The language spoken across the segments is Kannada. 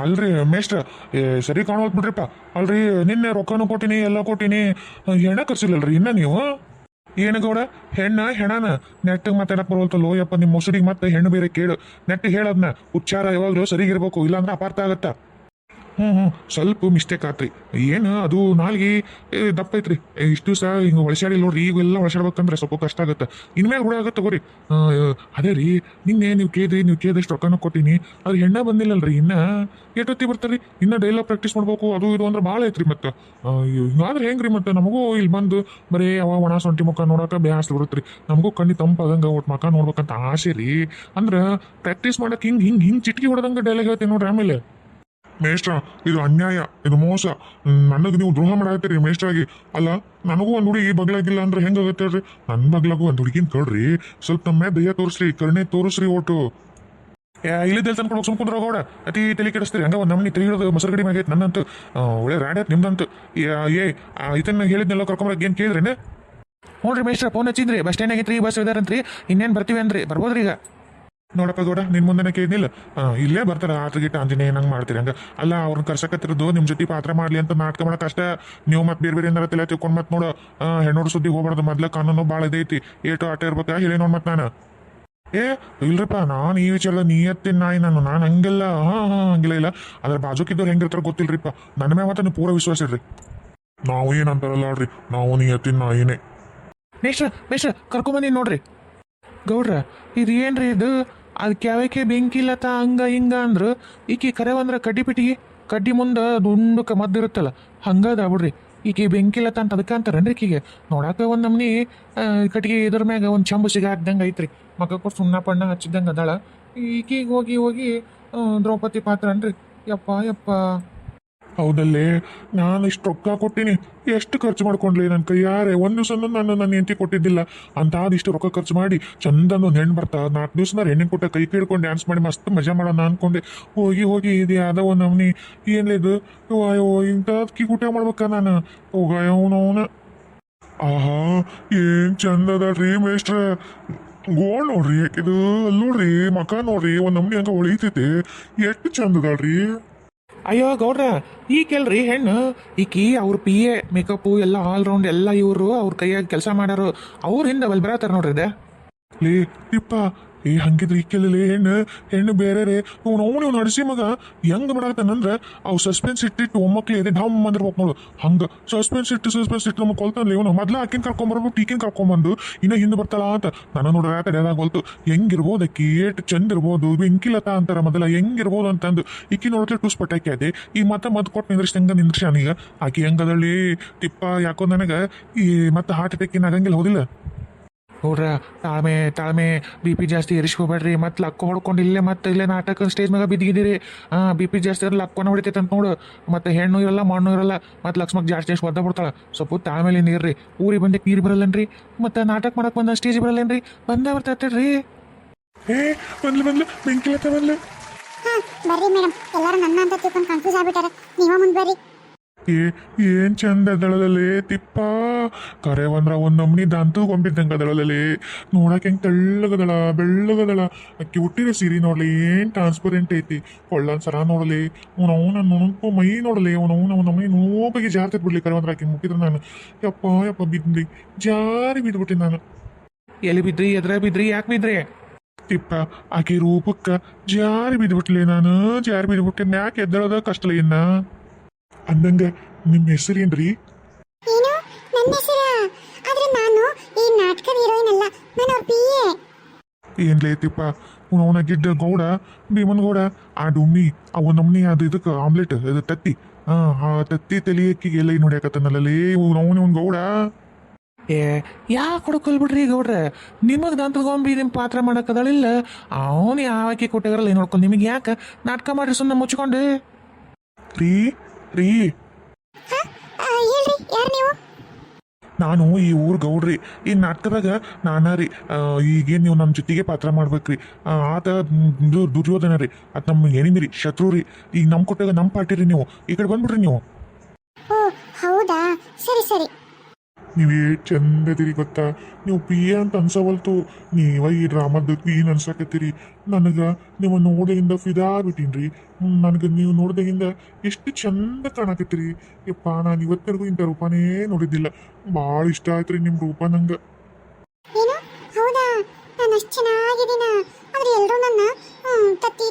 ಅಲ್ರಿ ಮೇಷ್ಟ್ರ, ಸರಿ ಕಾಣೋದ್ ಬಿಡ್ರಿಪ್ಪ. ಅಲ್ರಿ ನಿನ್ನೆ ರೊಕ್ಕನೂ ಕೊಟ್ಟಿನಿ ಎಲ್ಲ ಕೊಟ್ಟಿನಿ, ಹೆಣ ಕರ್ಸಿಲ್ಲಲ್ರಿ ಇನ್ನ ನೀವು. ಏನು ಗೌಡ, ಹೆಣನ ನೆಟ್ಟಿಗೆ ಮಾತಾಡಕ್ ಬರೋಲ್ತಲ್ಲೋ ಯಪ್ಪ. ನಿಮ್ಮ ಮುಸುಡಿಗೆ ಮತ್ತೆ ಹೆಣ್ಣು ಬೇರೆ ಕೇಳು. ನೆಟ್ಟಿಗೆ ಹೇಳದ್ನ ಉಚ್ಚಾರ ಯಾವಾಗಲೂ ಸರಿಗಿರ್ಬೇಕು, ಇಲ್ಲಾಂದ್ರೆ ಅಪಾರ್ಥ ಆಗತ್ತ. ಸ್ವಲ್ಪ ಮಿಸ್ಟೇಕ್ ಆತ್ರಿ. ಏನು ಅದು ನಾಲ್ಗಿ ದಪ್ಪ ಐತ್ರಿ. ಇಷ್ಟು ದಿವಸ ಹಿಂಗೆ ಒಳಸಾಡಿ ನೋಡ್ರಿ, ಈಗೆಲ್ಲ ಒಳಸಾಡ್ಬೇಕಂದ್ರೆ ಸ್ವಲ್ಪ ಕಷ್ಟ ಆಗುತ್ತೆ. ಇನ್ಮೇಲೆ ಕೂಡ ಆಗತ್ತೆ ತಗೋರಿ. ಅದೇ ರೀ, ನಿನ್ನೆ ನೀವು ಕೇಳಿದಷ್ಟು ರೊಕ್ಕನ ಕೊಟ್ಟಿನಿ, ಅದು ಹೆಣ್ಣ ಬಂದಿಲ್ಲಲ್ರಿ ಇನ್ನ. ಎಷ್ಟೊತ್ತಿ ಬರ್ತಾರ್ರಿ? ಇನ್ನ ಡೈಲಾಗ್ ಪ್ರಾಕ್ಟೀಸ್ ಮಾಡ್ಬೇಕು, ಅದು ಇದು ಅಂದ್ರೆ ಭಾಳ ಐತ್ರಿ. ಮತ್ತೆ ಹಿಂಗಾದ್ರೆ ಹೆಂಗ್ರಿ? ಮತ್ತೆ ನಮಗೂ ಇಲ್ಲಿ ಬಂದು ಬರೀ ಅವ ಒಣ ಸೊಂಟಿ ಮುಖ ನೋಡಕ್ಕೆ ಬ್ಯಾಸ್ತಿ ಬರುತ್ರಿ. ನಮಗೂ ಕಣ್ಣಿ ತಂಪಾದಂಗೆ ಒಟ್ಟು ಮಕ ನೋಡ್ಬೇಕಂತ ಆಸೆ ರೀ. ಅಂದ್ರೆ ಪ್ರಾಕ್ಟೀಸ್ ಮಾಡಕ್ಕೆ ಹಿಂಗೆ ಚಿಟ್ಕಿ ಹೊಡೆದಂಗೆ ಡೈಲಾಗ್ ಹೇಳ್ತೀನಿ ನೋಡ್ರಿ. ಆಮೇಲೆ ಮೇಷ್ಟ್ರ, ಇದು ಅನ್ಯಾಯ, ಇದು ಮೋಸ. ನನಗೆ ನೀವು ದ್ರೋಹ ಮಾಡಾಕತ್ತೀರಿ ಮೇಷ್ಟ್ರಾಗಿ. ಅಲ್ಲ, ನನಗೂ ಒಂದು ಹುಡುಗಿ ಬಗ್ಲಾಗಿಲ್ಲ ಅಂದ್ರೆ ಹೆಂಗಾಗತ್ತೆ ಹೇಳ್ರಿ? ನನ್ನ ಬಗ್ಲಾಗೂ ಒಂದು ಹುಡುಗಿನ ಕೊಡ್ರಿ, ಸ್ವಲ್ಪ ನಮ್ಮ ದಯ್ಯ ತೋರಿಸ್ರಿ, ಕರುಣೆ ತೋರಿಸ್ರಿ ಒಟ್ಟು. ಇಲ್ಲಿದ್ದಲ್ಲಿ ತಂದ್ಕೊಂಡು ಸುಮ್ಕುಂದ್ರ ಗೌಡ, ಅತಿ ತಲೆ ಕೆಡಿಸ್ತೀರಿ. ಹಂಗ ಒಂದು ನಮ್ನಿ ತಿಳಿಯೋದು ಮೊಸರುಗಡಿ ಮ್ಯಾಗೈತೆ ನನ್ನಂತೂ. ಒಳ್ಳೆ ರಾಡ್ಯಾತ್ ನಿಮ್ದಂತೂ. ಇದನ್ನ ಹೇಳಿದ್ನೆಲ್ಲ ಕರ್ಕೊಂಬರಕ್ಕೆ ಏನು ಕೇಳಿದ್ರೇನೆ? ಹ್ಞೂ ರೀ ಮೇಷ್ಟ್ರ, ಫೋನ್ ಹಚ್ಚಿದ್ರಿ, ಬಸ್ ಸ್ಟ್ಯಾಂಡ್ ಆಗೈತ್ರಿ, ಬಸ್ ಇದಾರಂತ್ರಿ, ಇನ್ನೇನು ಬರ್ತೀವಿ ಅಂದ್ರಿ, ಬರ್ಬೋದ್ರಿ ಈಗ? ನೋಡಪ್ಪ ಗೌಡ, ನಿನ್ ಮುಂದೆನೇ ಕೇಳಿದ್ನಿಲ್ಲ. ಇಲ್ಲೇ ಬರ್ತಾರ ಆತಗಿಟ್ಟ ಆಂಜನೇಯ ನಂಗೆ ಮಾಡ್ತೀರಿ ಹಂಗ. ಅಲ್ಲ, ಅವ್ರನ್ನ ಕರ್ಸಕತ್ತಿರೋದು ನಿಮ್ಮ ಜೊತೆ ಪಾತ್ರ ಮಾಡ್ಲಿ ಅಂತ ನಾಟಕ ಮಾಡಕ್ ಅಷ್ಟ. ನೀವು ಮತ್ತೆ ಬೇರೆ ಬೇರೆ ಏನಾರ ತಲೆ ತಿಳ್ಕೊಂಡು ಮತ್ತೆ ನೋಡು, ಹೆಣ್ಣೋಡು ಸುದ್ದಿ ಹೋಗ್ಬಾರ್ದು. ಮೊದ್ಲ ಕಾನೂನು ಭಾಳ ಇದೈತಿ, ಏಟು ಆಟ ಇರ್ಬೇಕಾ ಹೇಳಿ ನೋಡ್ ಮತ್ತೆ ನಾನು. ಇಲ್ರಪ್ಪ, ನಾನು ಈ ವಿಚಾರದ ನಿಯತ್ತಿನ ನಾಯಿ ನಾನು ಹಂಗೆಲ್ಲ ಹಂಗಿಲ್ಲ ಇಲ್ಲ. ಅದ್ರ ಬಾಜುಕಿದ್ದವ್ರು ಹೆಂಗಿರ್ತಾರ ಗೊತ್ತಿಲ್ರಿಪ್ಪ. ನನ್ನ ಮ್ಯಾಗ ಮಾತ್ರ ಪೂರ ವಿಶ್ವಾಸ ಇರ್ರಿ. ನಾವು ಏನಂತಾರಲ್ಲ ನೋಡ್ರಿ, ನಾವು ನಿಯತ್ತಿನ ನಾಯಿನೇ. ಮೇಷ್ಟ್ರ ಕರ್ಕೊಂಬಂದಿ ನೋಡ್ರಿ. ಗೌಡ್ರ, ಇದು ಏನ್ರಿ ಇದು? ಅದು ಕ್ಯಾವಕ್ಕೆ ಬೆಂಕಿ ಇಲ್ಲತ್ತ ಹಂಗ ಹಿಂಗ ಅಂದ್ರು. ಈಕಿ ಕರೆ ಬಂದ್ರೆ ಕಡ್ಡಿ ಮುಂದೆ ದುಂಡಕ್ಕೆ ಮದ್ದಿರುತ್ತಲ್ಲ, ಹಂಗದ ಬಿಡ್ರಿ. ಈಕಿ ಬೆಂಕಿ ಇಲ್ಲತ್ತ ಅಂತ ಅದಕ್ಕೆ ಅಂತಾರೇನ್ರಿ ಈಕಿಗೆ? ನೋಡಾಕ ಒಂದು ನಮ್ನಿ ಕಟ್ಟಿಗೆ ಇದ್ರ ಮ್ಯಾಗ ಒಂದು ಚಂಬು ಸಿಗಾಕ್ದಂಗೆ ಐತ್ರಿ. ಮಗ ಕೊಟ್ಟು ಸುಣ್ಣ ಪಣ್ಣ ಹಚ್ಚಿದಂಗೆ ಅದಾಳ. ಈಕಿಗೆ ಹೋಗಿ ದ್ರೌಪದಿ ಪಾತ್ರ ಅನ್ರಿ. ಯಪ್ಪ. ಹೌದಲ್ಲೇ, ನಾನು ಇಷ್ಟು ರೊಕ್ಕ ಕೊಟ್ಟಿನಿ, ಎಷ್ಟು ಖರ್ಚು ಮಾಡ್ಕೊಂಡ್ಲಿ ನನ್ನ ಕೈಯಾರೆ. ಒಂದು ದಿವಸ ನನ್ನ ಹೆಂಡತಿ ಕೊಟ್ಟಿದ್ದಿಲ್ಲ ಅಂತ ಇಷ್ಟು ರೊಕ್ಕ ಖರ್ಚು ಮಾಡಿ ಚಂದನ ಒಂದು ಹೆಣ್ಣು ಬರ್ತಾ 4 ದಿವಸ ಹೆಣ್ಣಿನ ಕೊಟ್ಟ ಕೈ ಕೇಳ್ಕೊಂಡು ಡ್ಯಾನ್ಸ್ ಮಾಡಿ ಮಸ್ತ್ ಮಜಾ ಮಾಡೋಣ ಅನ್ಕೊಂಡೆ. ಹೋಗಿ ಇದು ಯಾವ್ದೋ ಒಂದು ನಮ್ನಿ ಏನ್ಲಿದು ಇಂಥದ್ಕಿ ಊಟ ಮಾಡ್ಬೇಕ ನಾನು. ಅವನವನ ಆಹಾ, ಏನ್ ಚಂದ ಅದಲ್ರಿ ಮೇಷ್ಟ್ರ. ಗೋಳ್ ನೋಡ್ರಿ, ಯಾಕಿದು ಅಲ್ಲಿ ನೋಡ್ರಿ, ಮಕ ನೋಡ್ರಿ, ಒಂದು ನಮ್ನಿ ಹಂಗ ಹೊಳಿತೈತೆ. ಎಷ್ಟು ಚಂದ ಅದಲ್ರಿ. ಅಯ್ಯೋ ಗೌಡ್ರ, ಈಕೆಲ್ರಿ ಹೆಣ್ಣು. ಈಕಿ ಅವ್ರ PA ಮೇಕಪ್ಪು ಎಲ್ಲ ಆಲ್ರೌಂಡ್ ಎಲ್ಲ ಇವರು ಅವ್ರ ಕೈಯಾಗ ಕೆಲಸ ಮಾಡ್ಯಾರು. ಅವ್ರ ಹಿಂದೆ ಬಲ್ ಬರತ್ತಾರ ನೋಡ್ರಿ ಇದೆ. ಲೇ ತಿಪ್ಪ, ಹಂಗಿದ್ರೆ ಇಕ್ಕೆಲ್ಲೇ ಹೆಣ್ಣು ಬೇರೆ ರೇ. ಅವ್ನು ನಡ್ಸಿ ಮಗ ಹೆಂಗ್ ಮಾಡಾಕತ್ತಾನಂದ್ರೆ, ಅವು ಸಸ್ಪೆನ್ಸ್ ಇಟ್ಟಿಟ್ಟು ಒಮ್ಮಕ್ಳು ಎದೆ ಢಮ್ ಅಂದಿರ್ಬೇಕು ನೋಡು. ಹಂಗ ಸಸ್ಪೆನ್ಸ್ ಇಟ್ಟು ನಮಗೆ ಕೊಲ್ತಾನಲ್ಲ ಇವನು. ಮೊದ್ಲ ಆಕಿನ ಕರ್ಕೊಂಬರ್ಬೇಕು, ಈಕಿನ ಕರ್ಕೊಂಬಂದು ಇನ್ನ ಹಿಂದೆ ಬರ್ತಾಳ ಅಂತ ನಾನು ನೋಡ್ರಿ ತಡೆಯಾಗೋಲ್ತು. ಹೆಂಗಿರ್ಬೋದು ಅಕ್ಕಿ, ಏಟ್ ಚಂದ ಇರ್ಬೋದು, ಬೆಂಕಿಲತ ಅಂತಾರ ಮೊದಲ, ಹೆಂಗಿರ್ಬೋದು ಅಂತಂದು ಈಕಿ ನೋಡ್ಲಿ ಟೂಸ್ ಪಟಾಕಿ ಅದೇ. ಈ ಮತ್ತೆ ಕೊಟ್ಟು ನಿಂದ್ರಿಸಿ ಅವನೀಗ. ಆಕಿ ಹೆಂಗದಳ್ಳಿ ತಿಪ್ಪ, ಯಾಕೋ ನನಗೆ ಈ ಮತ್ತೆ ಹಾರ್ಟ್ ಅಟ್ಯಾಕಿನ ಆಗಂಗಿಲ್ಲ, ಹೌದಿಲ್ಲ? ನೋಡ್ರ, ತಾಳ್ಮೆ BP ಜಾಸ್ತಿ ಏರಿಸ್ಕೋಬೇಡ್ರಿ. ಮತ್ತೆ ಲಕ್ಕ ಹೊಡ್ಕೊಂಡು ಇಲ್ಲೇ ನಾಟಕ ಸ್ಟೇಜ್ ಮ್ಯಾಗ ಬಿದ್ದಿದ್ದೀರಿ. BP ಜಾಸ್ತಿ ಇರಲ್ಲ, ಲಕ್ಕನ ಹೊಡಿತೈತೆ ಅಂತ ನೋಡು. ಮತ್ತೆ ಹೆಣ್ಣು ಇರಲ್ಲ, ಮಣ್ಣು ಇರಲ್ಲ, ಮತ್ತೆ ಲಕ್ಷ್ಮಕ್ ಜಾಸ್ತಿ ಒದ್ದ ಬಿಡ್ತಾಳೆ. ಸ್ವಲ್ಪ ತಾಳ್ಮೇಲೆ ನೀರ್ರಿ. ಊರಿಗೆ ಬಂದಕ್ಕೆ ನೀರು ಬರಲ್ಲನ್ರಿ, ಮತ್ತೆ ನಾಟಕ ಮಾಡಕ್ ಬಂದ ಸ್ಟೇಜ್ ಬರಲ್ಲೇನ್ರಿ? ಬರ್ತಾಡ್ರಿ. ಬಂದ್ಲು ಬೆಂಕಿಲತ್ತ ಬಂದ್ಲು. ಬರ್ರಿ ಮೇಡಮ್, ಎಲ್ಲರೂ ನನ್ನ ಅಂತ ತಿಳ್ಕೊಂಡು ಕನ್ಫ್ಯೂಸ್ ಆಗ್ಬಿಟ್ಟಾರೆ. ನೀವ ಮುಂದೆ ಬರ್ರಿ. ಏನ್ ಚಂದ ದಳದಲ್ಲಿ ತಿಪ್ಪ. ಕರೆ ಬಂದ್ರ ಒಂದ್ ನಮ್ನಿ ದಂತು ಗೊಂಬಿದ್ದಂಗ ದಳದಲ್ಲಿ. ನೋಡಕ್ ಹೆಂಗ್ ತೆಳ್ಳಗದಳ, ಬೆಳ್ಳಗದಳ. ಅಕ್ಕಿ ಹುಟ್ಟಿದ ಸೀರಿ ನೋಡ್ಲಿ ಏನ್ ಟ್ರಾನ್ಸ್ಪರೆಂಟ್ ಐತಿ. ಕೊಳ್ಳನ್ ಸರ ನೋಡ್ಲಿ, ಅವನ ನುಣಕು ಮೈ ನೋಡ್ಲಿ, ನಮ್ಮನಿ ನೋಬಗೆ ಜಾರ್ತೈತ್ ಬಿಡ್ಲಿ. ಕರೆ ಬಂದ್ರ ಆಕಿ ಮುಟ್ಟಿದ್ರ ನಾನು ಯಪ್ಪ ಬಿದ್ದಿ, ಜಾರಿ ಬಿದ್ಬಿಟ್ಟೆ ನಾನು. ಎಲ್ಲಿ ಬಿದ್ರಿ? ಎದ್ರ ಬಿದ್ರಿ? ಯಾಕೆ ಬಿದ್ರಿ? ತಿಪ್ಪ, ಆಕಿ ರೂಪಕ್ಕ ಜಾರಿ ಬಿದ್ಬಿಟ್ಲಿ ನಾನು. ಜಾರಿ ಬಿದ್ಬಿಟ್ಟೆ, ಯಾಕೆ ಎದ್ದಳೋದ ಕಷ್ಟಲ ಇನ್ನ. ಅಂದಂಗ ನಿಮ್ಮ ಹೆಸರೇನ್ರಿ? ಏನು ನನ್ನ ಹೆಸರ? ಆದ್ರೆ ನಾನು ಈ ನಾಟಕದ ಹೀರೋಯಿನ್ ಅಲ್ಲ, ನಾನು ಅವ್ರ PA. ಏನ್ಲೇ ತಿಪ್ಪ, ಅವನ ಗಿಡ್ಡ ಗೌಡ, ಭೀಮನ್ ಗೌಡ, ಆ ಡುಮ್ಮಿ ಅವ ನಮ್ನಿ ಅದು ಇದಕ್ಕೆ ಆಮ್ಲೆಟ್ ಇದು ತತ್ತಿ. ಆ ತತ್ತಿ ತಲಿಯಕ್ಕಿಗೆ ಎಲ್ಲ ನೋಡ್ಯಾಕತ್ತನಲ್ಲೇ ಅವನು ಗೌಡ. ಯಾಕೆ ಹೊಡ್ಕೊಲ್ಬಿಡ್ರಿ ಗೌಡ್ರ? ನಿಮಗೆ ದಂತಗೊಂಬಿ ನಿಮ್ಮ ಪಾತ್ರ ಮಾಡಕ್ಕದಳಿಲ್ಲ, ಅವನು ಯಾವಕ್ಕೆ ಕೊಟ್ಟಿರಲ್ಲ ನೋಡ್ಕೊಂಡು. ನಿಮಗೆ ಯಾಕೆ ನಾಟಕ ಮಾಡ್ರಿ ಸುಮ್ಮನೆ ಮುಚ್ಕೊಂಡು? ರೀ ಹೇಳ್ರಿ, ಯಾರು ನೀವು? ನಾನು ಈ ಊರ್ ಗೌಡ್ರಿ. ಈ ನಾಟಕದಾಗ ನಾನಾರಿ. ಈಗೇನು ನೀವು ನಮ್ಮ ಜೊತೆಗೆ ಪಾತ್ರ ಮಾಡ್ಬೇಕ್ರಿ. ಆತ ದುರ್ಯೋಧನ ರೀ, ಅದು ನಮ್ಮ ಎನಿಮಿರಿ, ಶತ್ರು ರೀ. ಈಗ ನಮ್ಮ ಕೊಟ್ಟಾಗ ನಮ್ಮ ಪಾರ್ಟಿ ರೀ. ನೀವು ಈ ಕಡೆ ಬಂದ್ಬಿಡ್ರಿ ನೀವು. ಓ ಹೌದಾ, ಸರಿ. ನೀವೇ ಚಂದದಿರಿ ಗೊತ್ತಾ. ನೀವು ಪಿ ಎ ಅಂತ ಅನ್ಸವಲ್ತು, ನೀವ ಈ ಡ್ರಾಮಾದ ಕ್ವೀನ್ ಅನ್ಸಕತ್ತೀರಿ. ನನಗೆ ನೀವು ನೋಡಿದಿಂದ ಫಿದಾ ಬಿಟ್ಟೀನ್ರಿ. ನನಗೆ ನೀವು ನೋಡಿದಾಗಿಂದ ಎಷ್ಟು ಚಂದ ಕಾಣಕತ್ತೀರಿ. ಯಪ್ಪ, ನಾನು ಇವತ್ತಿನವರೆಗೂ ಇಂಥ ರೂಪನೇ ನೋಡಿದ್ದಿಲ್ಲ. ಭಾಳ ಇಷ್ಟ ಆಯ್ತು ರೀ ನಿಮ್ಮ ರೂಪ ನಂಗೆ. ಏನು ಹೌದಾ, ನಾನು ಅಷ್ಟು ಚೆನ್ನಾಗಿದ್ದೀನ. ಆದ್ರೆ ಎಲ್ಲರೂ ನನ್ನ ತತ್ತಿ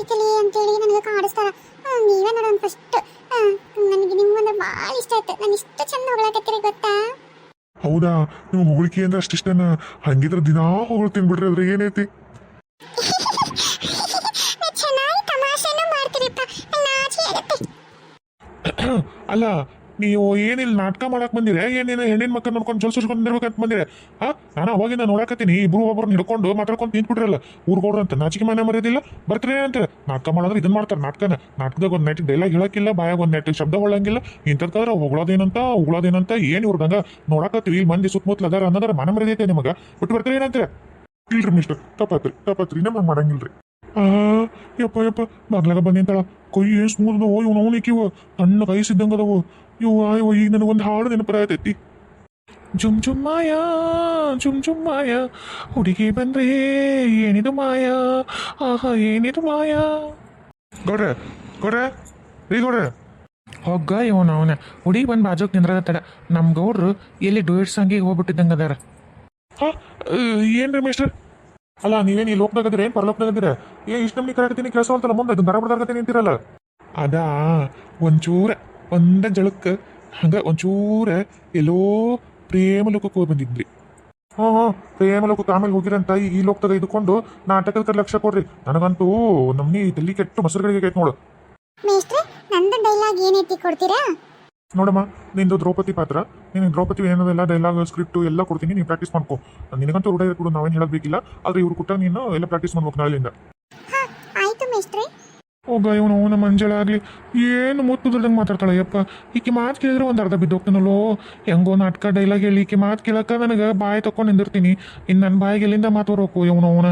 ತಲಿ ಅಂತೇಳಿ ನನಗೆ ಕಾಡಿಸ್ತಾರ. ನೀವೇ ನೋಡೋಣ ಫಸ್ಟ್. ನನಗೆ ನಿಮ್ಮಂದ್ರೆ ಭಾಳ ಇಷ್ಟ ಆಯ್ತು. ನಾನು ಇಷ್ಟು ಚಂದ ಹೊಗಳಕತ್ತೀರಿ ಗೊತ್ತಾ. ಹೌದಾ, ನಿಮ್ಗೆ ಹೊಗಳಿಕೆ ಅಂದ್ರೆ ಅಷ್ಟಿಷ್ಟನ? ಹಂಗಿದ್ರೆ ದಿನಾ ಹೊಗಳ್ತೀನಿ ಬಿಡ್ರಿ, ಅದ್ರ ಏನೈತಿ? ಚೆನ್ನಾಗಿ ತಮಾಷೆನೂ ಮಾಡ್ತೀರಿಪ್ಪ, ನಾಚಿ ಆಗುತ್ತೆ. ಅಲ್ಲ, ನೀವು ಏನಿಲ್ಲ ನಾಟಕ ಮಾಡಕ್ ಬಂದಿರೆ, ಏನೇನು ಹೆಣ್ಣಿನ ಮಕ್ಕಳು ನೋಡ್ಕೊಂಡು ಜಲ್ಸಿರ್ಕೊಂಡಿರ್ಬೇಕಂತ ಬಂದಿರೆ? ನಾನು ಅವಾಗಿಂದ ನೋಡಕತ್ತೀನಿ, ಇಬ್ರು ಒಬ್ಬರನ್ನ ಹಿಡ್ಕೊಂಡು ಮಾತಾಡ್ಕೊಂಡು ನಿಂತ್ಬಿಟ್ರಲ್ಲ ಊರ್ಗೌಡ್ರು ಅಂತ. ನಾಚಿಕೆ ಮನೆ ಮರ್ಯಾದಿಲ್ಲ, ಬರ್ತೀರಿ ಅಂತಾರೆ. ನಾಟಕ ಮಾಡೋದ್ರೆ ಇದನ್ನ ಮಾಡ್ತಾರೆ. ನಾಟಕದಾಗ ಒಂದು ನೆಟ್ಟಿಗೆ ಡೈಲಾಗ್ ಹೇಳಕ್ಕಿಲ್ಲ, ಬಾಯಾಗ ಒಂದು ನೆಟ್ಟಿಗೆ ಶಬ್ದ ಹೊಳ್ಳಂಗಿಲ್ಲ. ಇಂಥದ್ಕಾದ್ರೆ ಉಗಳೋದೇನಂತ ಏನು ಇವ್ರದಂಗ ನೋಡಕತ್ತೀವಿ. ಇಲ್ಲಿ ಮಂದಿ ಸುತ್ತಮುತ್ತಲ ಅದಾರ ಅನ್ನೋದ್ರ ಮನೆ ಮರ್ಯಾದೆ ಐತೆ ನಿಮಗೆ. ಬಿಟ್ಟು ಬರ್ತೀರಿ ಏನಂತಾರೆ? ಇಲ್ರಿ ಮಿಸ್ಟರ್, ತಪ್ಪಾತ್ರಿ ನಮಗೆ ಮಾಡಂಗಿಲ್ರಿ. ಯಪ್ಪ ಬಾಗ್ಲಾಗ ಬಂದಿಂತಾಳ. ಕೈ ಏನು ಸ್ಮೂತ್ ಅದಾವು, ಇವ್ ನೋನಿಕಿವು ಸಣ್ಣ ಕೈ ಸಿದ್ದಂಗ ಅದಾವು. ಇವು ಈಗ ನನಗೊಂದು ಹಾಡು ನೆನಪರಾಯ್ತೈತಿ. ಜುಮ್ ಜುಮ್ ಮಾಯ ಹುಡುಗಿ ಬಂದ್ರೆ ಏನಿದು ಮಾಯ, ಆಹಾ ಏನಿದು ಮಾಯ. ಗೌಡ್ರೆ ರೀ ಗೌಡ್ರೆ. ಹೊಗ್ಗ ಅವನ ಹುಡುಗಿ ಬಂದು ಬಾಜೋಕ್ ನಿಂದ್ರಗತ್ತಾಡ. ನಮ್ಮ ಗೌಡ್ರು ಎಲ್ಲಿ ಡೂಯಟ್ ಸಂಗಿಗೆ ಹೋಗ್ಬಿಟ್ಟಿದ್ದಂಗೆ ಅದಾರ. ಏನ್ರಿ ಮಿಸ್ಟರ್? ಅಲ್ಲ, ನೀವೇನು ಈ ಲೋಕದಾಗದಿರ ಏನು ಪರಲೋಕದಾಗದಿರ? ಇಷ್ಟು ನಮ್ಗೆ ಕರಾಕತ್ತೀನಿ ಕೆಲಸ ಅಂತಲ್ಲ, ಮುಂದೆ ಅದನ್ನ ಬರಬರ್ದಾಗತ್ತೀನಿ ನಿಂತಿರಲ್ಲ. ಅದಾ ಒಂಚೂರ ಒಂದ ಜಳಕ್ಕೆ ಹಂಗ ಒಂಚೂರ ಎಲ್ಲೋ ಪ್ರೇಮ ಲೋಕಕ್ಕೆ ಹೋಗಿ ಬಂದಿದ್ರಿ. ಪ್ರೇಮ ಲೋಕಕ್ಕೆ ಆಮೇಲೆ ಹೋಗಿರಂತ ಈ ಲೋಕದಾಗ ಇದ್ಕೊಂಡು ನಾಟಕದ ಲಕ್ಷ ಕೊಡ್ರಿ. ನನಗಂತೂ ನಮ್ನಿ ತಲ್ಲಿ ಕೆಟ್ಟು ಮೊಸರುಗಳಿಗೆ ಕೈತ್ ನೋಡು. ಮೇಷ್ಟ್ರೆ, ನಂದು ಡೈಲಾಗ್ ಏನೈತಿ ಕೊಡ್ತೀರಾ? ನೋಡಮ್ಮ, ನಿಂದು ದ್ರೌಪದಿ ಪಾತ್ರ, ನೀನು ದ್ರೌಪದಿ ಏನದೆಲ್ಲ ಡೈಲಾಗ್ ಸ್ಕ್ರಿಪ್ಟು ಎಲ್ಲ ಕೊಡ್ತೀನಿ, ನೀವು ಪ್ರಾಕ್ಟೀಸ್ ಮಾಡ್ಕೊ. ನಿನಗಂತೂ ರೂಢ ಇರ್ಬಿಡು, ನಾವೇನು ಹೇಳೋದು ಬೇಕಿಲ್ಲ. ಆದ್ರೆ ಇವ್ರು ಕೊಟ್ಟಾಗ ನೀನು ಎಲ್ಲ ಪ್ರಾಕ್ಟೀಸ್ ಮಾಡ್ಬೇಕು ನಾಳೆಯಿಂದ. ಹಾ ಆಯ್ತು ಮೇಷ್ಟ್ರೆ. ಹೋಗ ಇವನು ಅವನ ಮಂಜಳಾಗ್ಲಿ ಏನು ಮುತ್ತುದಂಗೆ ಮಾತಾಡ್ತಾಳೆ. ಯಪ್ಪ, ಈಕೆ ಮಾತು ಕೇಳಿದ್ರೆ ಒಂದು ಅರ್ಧ ಬಿದ್ದೋಗ್ತಾನಲ್ಲೋ. ಹೆಂಗೋ ನಾಟಕ ಡೈಲಾಗ್ ಹೇಳಿ ಈಕೆ ಮಾತು ಕೇಳಕ್ಕ ನನಗೆ ಬಾಯಿ ತಕೊಂಡು ನಿಂದಿರ್ತೀನಿ. ಇನ್ನು ನನ್ನ ಬಾಯಿಗೆ ಎಲ್ಲಿಂದ ಮಾತು ಬರಬೇಕು ಇವನು ಅವನ.